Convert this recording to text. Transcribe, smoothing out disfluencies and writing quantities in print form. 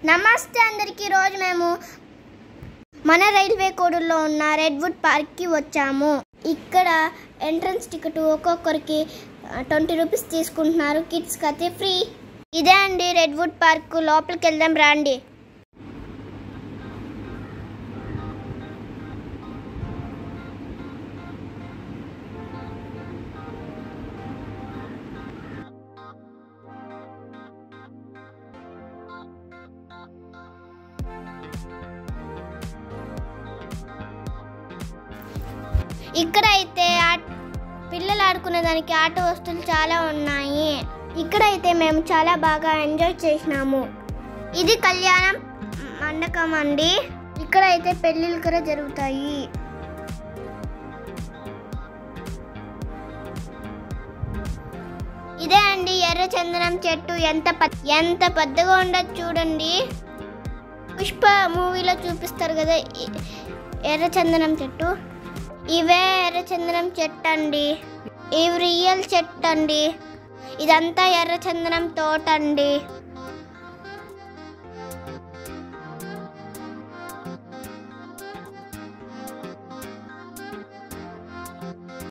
నమస్తే అందరికీ. రోజు మేము మన రైల్వే కోడూరులో ఉన్న రెడ్వుడ్ పార్క్కి వచ్చాము. ఇక్కడ ఎంట్రన్స్ టికెట్ ఒక్కొక్కరికి 20 రూపీస్ తీసుకుంటున్నారు. కిడ్స్కి అయితే ఫ్రీ. ఇదే అండి రెడ్వుడ్ పార్క్. లోపలికి వెళ్దాం రండి. ఇక్కడ అయితే పిల్లలు ఆడుకునే దానికి ఆట వస్తువులు చాలా ఉన్నాయి. ఇక్కడైతే మేము చాలా బాగా ఎంజాయ్ చేసినాము. ఇది కళ్యాణం మండపం అండి. ఇక్కడైతే పెళ్ళిళ్ళు కూడా జరుగుతాయి. ఇదే అండి ఎర్ర చందనం చెట్టు. ఎంత పెద్దగా ఉండదు చూడండి. పుష్ప మూవీలో చూపిస్తారు కదా ఎర్ర చందనం చెట్టు. ఇవే ఎర్రచందనం చెట్టు అండి. ఇవి రియల్ చెట్టు అండి. ఇదంతా ఎర్రచందనం తోట అండి.